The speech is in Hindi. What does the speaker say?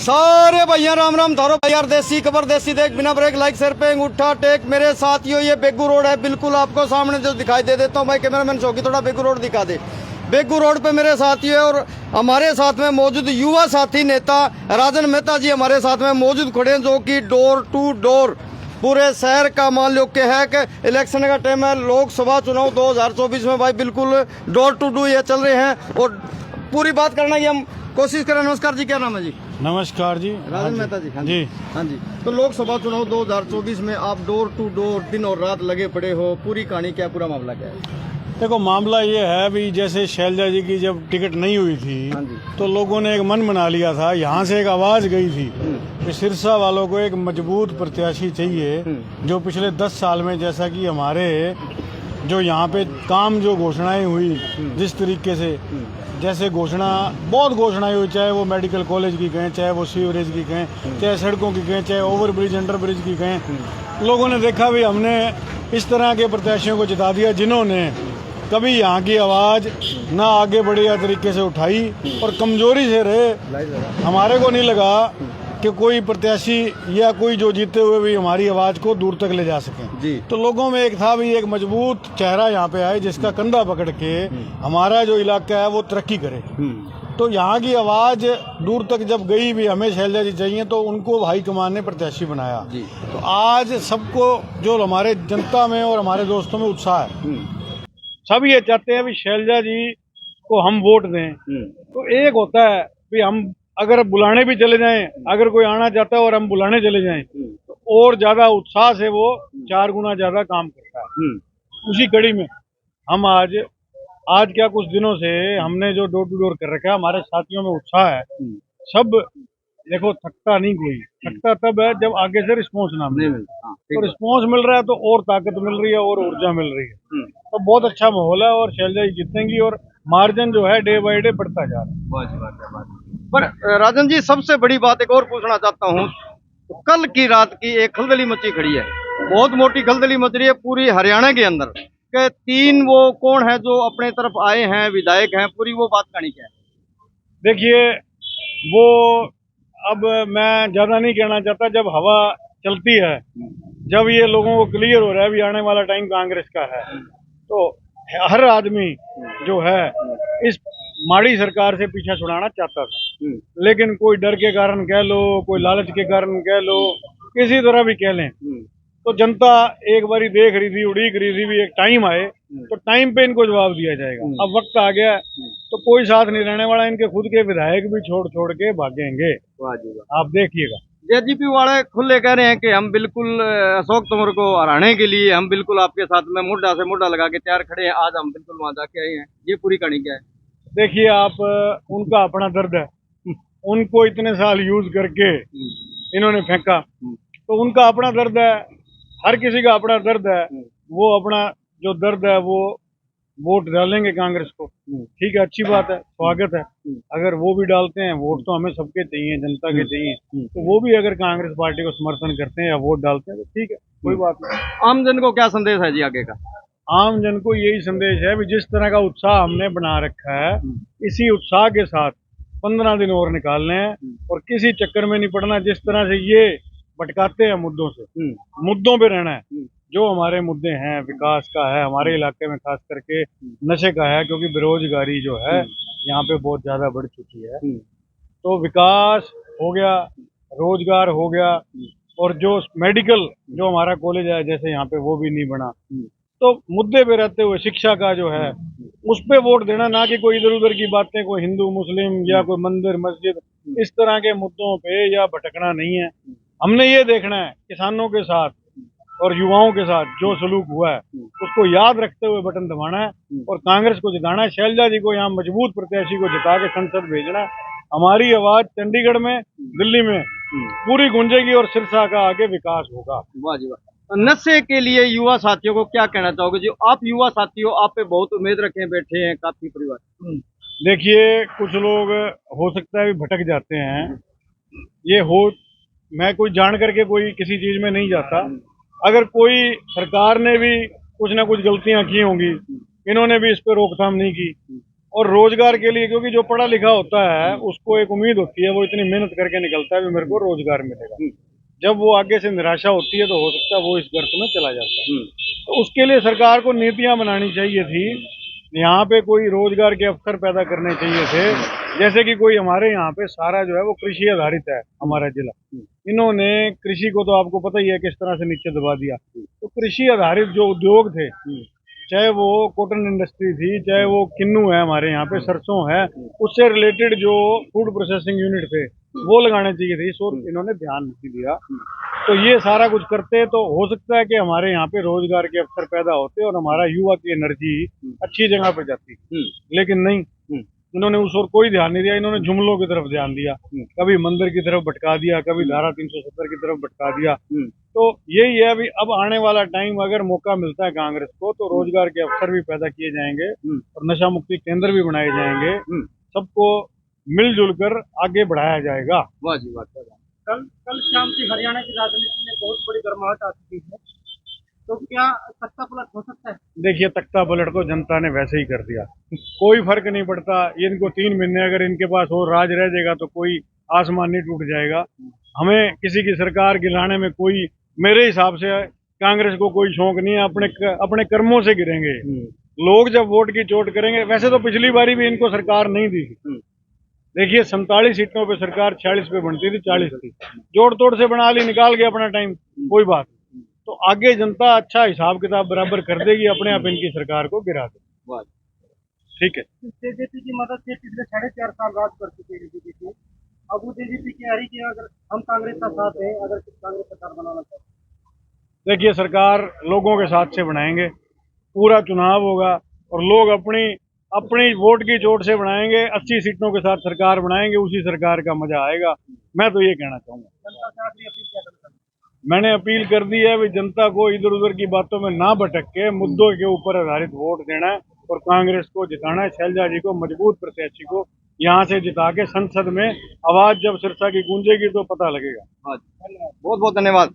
सारे भैया राम राम थारो यार देसी खबर देसी देख बिना ब्रेक लाइक सिर पे अंगूठा टेक। मेरे साथियों ये बेगू रोड है, बिल्कुल आपको सामने जो दिखाई दे देता हूँ। भाई कैमरामैन शौकी थोड़ा बेगू रोड दिखा दे। बेगू रोड पे मेरे साथियों और हमारे साथ में मौजूद युवा साथी नेता राजन मेहता जी हमारे साथ में मौजूद खड़े हैं, जो कि डोर टू डोर पूरे शहर का मान लो के है कि इलेक्शन का टाइम है, लोकसभा चुनाव 2024 में भाई बिल्कुल डोर टू डोर ये चल रहे हैं और पूरी बात करना की हम कोशिश करें। नमस्कार जी, क्या नाम है जी? नमस्कार जी, राजन मेहता जी। हाँ जी हाँ जी। तो लोकसभा चुनाव 2024 में आप डोर टू डोर दिन और रात लगे पड़े हो, पूरी कहानी क्या, पूरा मामला क्या है? देखो, मामला ये है भी जैसे शैलजा जी की जब टिकट नहीं हुई थी हाँ जी। तो लोगों ने एक मन बना लिया था, यहाँ से एक आवाज़ गई थी कि सिरसा वालों को एक मजबूत प्रत्याशी चाहिए जो पिछले 10 साल में जैसा कि हमारे जो यहाँ पे काम जो घोषणाएं हुई जिस तरीके से जैसे बहुत घोषणाएं हुई, चाहे वो मेडिकल कॉलेज की कहें, चाहे वो सीवरेज की कहें, चाहे सड़कों की कहें, चाहे ओवर ब्रिज अंडर ब्रिज की कहें, लोगों ने देखा भी हमने इस तरह के प्रत्याशियों को जिता दिया जिन्होंने कभी यहाँ की आवाज़ ना आगे बढ़िया तरीके से उठाई और कमजोरी से रहे। हमारे को नहीं लगा कि कोई प्रत्याशी या कोई जो जीते हुए भी हमारी आवाज़ को दूर तक ले जा सके जी। तो लोगों में एक था भी एक मजबूत चेहरा यहाँ पे आए जिसका कंधा पकड़ के हमारा जो इलाका है वो तरक्की करे। तो यहाँ की आवाज़ दूर तक जब गई भी हमें शैलजा जी चाहिए तो उनको हाईकमान ने प्रत्याशी बनाया जी। तो आज सबको जो हमारे जनता में और हमारे दोस्तों में उत्साह है, सब ये चाहते हैं भी शैलजा जी को हम वोट दें। तो एक होता है भी हम अगर बुलाने भी चले जाएं, अगर कोई आना चाहता है और हम बुलाने चले जाएं तो और ज्यादा उत्साह से वो 4 गुना ज्यादा काम करता है। उसी कड़ी में हम आज क्या कुछ दिनों से हमने जो डोर टू डोर कर रखा है, हमारे साथियों में उत्साह है। सब देखो, थकता नहीं कोई, थकता तब है जब आगे से रिस्पॉन्स ना मिले। तो रिस्पॉन्स मिल रहा है तो और ताकत मिल रही है और ऊर्जा मिल रही है। तो बहुत अच्छा माहौल है और शैलजा जी जीतेंगी और मार्जिन जो है डे बाय डे बढ़ता जा रहा है। पर राजन जी, सबसे बड़ी बात एक और पूछना चाहता हूँ। तो कल की रात की एक खलदली मची खड़ी है, बहुत मोटी खलदली मच रही है पूरी हरियाणा के अंदर के 3 वो कौन है जो अपने तरफ आए हैं, विधायक हैं, पूरी वो बात कहानी क्या है? देखिए, वो अब मैं ज्यादा नहीं कहना चाहता। जब हवा चलती है, जब ये लोगों को क्लियर हो रहा है भी आने वाला टाइम कांग्रेस का है, तो हर आदमी जो है इस माड़ी सरकार से पीछा छुड़ाना चाहता था। लेकिन कोई डर के कारण कह लो, कोई लालच के कारण कह लो, किसी तरह भी कह लें, तो जनता एक बारी देख रही थी, उड़ीक रही थी भी एक टाइम आए तो टाइम पे इनको जवाब दिया जाएगा। अब वक्त आ गया तो कोई साथ नहीं रहने वाला, इनके खुद के विधायक भी छोड़ के भागेंगे। आप देखिएगा, जेजीपी वाले खुले कह रहे हैं कि हम बिल्कुल अशोक तंवर को हराने के लिए हम बिल्कुल आपके साथ में मोढा से मोढा लगा के तैयार खड़े हैं। आज हम बिल्कुल वहां जाके आए हैं। ये पूरी कहानी क्या है? देखिए आप, उनका अपना दर्द है, उनको इतने साल यूज करके इन्होंने फेंका, तो उनका अपना दर्द है, हर किसी का अपना दर्द है। वो अपना जो दर्द है वो वोट डालेंगे कांग्रेस को, ठीक है, अच्छी बात है, स्वागत है। अगर वो भी डालते हैं वोट, तो हमें सबके चाहिए, जनता के चाहिए, तो वो भी अगर कांग्रेस पार्टी को समर्थन करते हैं या वोट डालते हैं तो ठीक है, कोई बात नहीं। आम जन को क्या संदेश है जी आगे का? आम जन को यही संदेश है भी जिस तरह का उत्साह हमने बना रखा है, इसी उत्साह के साथ 15 दिन और निकालने हैं और किसी चक्कर में नहीं पड़ना। जिस तरह से ये भटकाते हैं मुद्दों से, मुद्दों पे रहना है। जो हमारे मुद्दे हैं विकास का है, हमारे इलाके में खास करके नशे का है, क्योंकि बेरोजगारी जो है यहाँ पे बहुत ज्यादा बढ़ चुकी है। तो विकास हो गया, रोजगार हो गया, और जो मेडिकल जो हमारा कॉलेज है जैसे यहाँ पे वो भी नहीं बना। तो मुद्दे पे रहते हुए शिक्षा का जो है उस पे वोट देना, ना कि कोई इधर उधर की बातें, कोई हिंदू मुस्लिम या कोई मंदिर मस्जिद, इस तरह के मुद्दों पे या भटकना नहीं है। हमने ये देखना है किसानों के साथ और युवाओं के साथ जो सलूक हुआ है उसको याद रखते हुए बटन दबाना है और कांग्रेस को जिताना है। शैलजा जी को यहाँ मजबूत प्रत्याशी को जिता के संसद भेजना है। हमारी आवाज चंडीगढ़ में, दिल्ली में पूरी गूंजेगी और सिरसा का आगे विकास होगा। वाह जी वाह। नशे के लिए युवा साथियों को क्या कहना चाहोगे? जो आप युवा साथी हो, आप पे बहुत उम्मीद रखे बैठे हैं काफी परिवार। देखिए, कुछ लोग हो सकता है भटक जाते हैं, ये हो, मैं कोई जान करके कोई किसी चीज में नहीं जाता। अगर कोई सरकार ने भी कुछ ना कुछ गलतियां की होंगी, इन्होंने भी इस पर रोकथाम नहीं की, और रोजगार के लिए, क्योंकि जो पढ़ा लिखा होता है उसको एक उम्मीद होती है, वो इतनी मेहनत करके निकलता है भी मेरे को रोजगार मिलेगा। जब वो आगे से निराशा होती है तो हो सकता है वो इस गर्त में चला जाता है। तो उसके लिए सरकार को नीतियां बनानी चाहिए थी, यहाँ पे कोई रोजगार के अवसर पैदा करने चाहिए थे। जैसे कि कोई हमारे यहाँ पे सारा जो है वो कृषि आधारित है हमारा जिला, इन्होंने कृषि को तो आपको पता ही है किस तरह से नीचे दबा दिया। तो कृषि आधारित जो उद्योग थे, चाहे वो कॉटन इंडस्ट्री थी, चाहे वो किन्नू है हमारे यहाँ पे, सरसों है, उससे रिलेटेड जो फूड प्रोसेसिंग यूनिट थे वो लगाने चाहिए थे, इस ओर इन्होंने ध्यान नहीं दिया। तो ये सारा कुछ करते तो हो सकता है कि हमारे यहाँ पे रोजगार के अवसर पैदा होते और हमारा युवा की एनर्जी अच्छी जगह पे जाती, लेकिन नहीं, इन्होंने उस ओर कोई ध्यान नहीं दिया। इन्होंने जुमलों की तरफ ध्यान दिया, कभी मंदिर की तरफ भटका दिया, कभी धारा 370 की तरफ भटका दिया। तो यही है अभी, अब आने वाला टाइम अगर मौका मिलता है कांग्रेस को तो रोजगार के अवसर भी पैदा किए जाएंगे और नशा मुक्ति केंद्र भी बनाए जाएंगे, सबको मिलजुल कर आगे बढ़ाया जाएगा। वाह जी वाह। कल शाम से हरियाणा की राजनीति में बहुत बड़ी गर्माहट आ चुकी है, तो क्या तख्ता पलट हो सकता है? देखिए, तख्ता पलट तो जनता ने वैसे ही कर दिया, कोई फर्क नहीं पड़ता। इनको 3 महीने अगर इनके पास और राज रह जाएगा तो कोई आसमान नहीं टूट जाएगा। हमें किसी की सरकार गिराने में कोई, मेरे हिसाब से कांग्रेस को कोई शौक नहीं है, अपने कर्मों से गिरेंगे लोग जब वोट की चोट करेंगे। वैसे तो पिछली बारी भी इनको सरकार नहीं दी थी, देखिए 47 सीटों पे सरकार 46 पे बनती थी, 40 थी, जोड़ तोड़ से बना ली, निकाल के अपना टाइम, कोई बात नहीं। तो आगे जनता अच्छा हिसाब किताब बराबर कर देगी, अपने आप इनकी सरकार को गिरा देगी। ठीक है, जेजेपी की मदद से पिछले 4.5 साल राज कर चुकी है जेजेपी, अब वो जेजेपी की आ रही कि अगर हम कांग्रेस का साथ दें, अगर कांग्रेस सरकार बनाना चाहते हैं। देखिए सरकार लोगों के साथ से बनाएंगे, पूरा चुनाव होगा और लोग अपनी वोट की चोट से बनाएंगे, 80 सीटों के साथ सरकार बनाएंगे, उसी सरकार का मजा आएगा। मैं तो ये कहना चाहूंगा। जनता से आखिरी अपील क्या करना चाहते हैं? मैंने अपील कर दी है, जनता को इधर उधर की बातों में ना भटक के मुद्दों के ऊपर आधारित वोट देना है और कांग्रेस को जिताना है। शैलजा जी को, मजबूत प्रत्याशी को यहाँ से जिता के संसद में आवाज जब सिरसा की गूंजेगी तो पता लगेगा। बहुत बहुत धन्यवाद।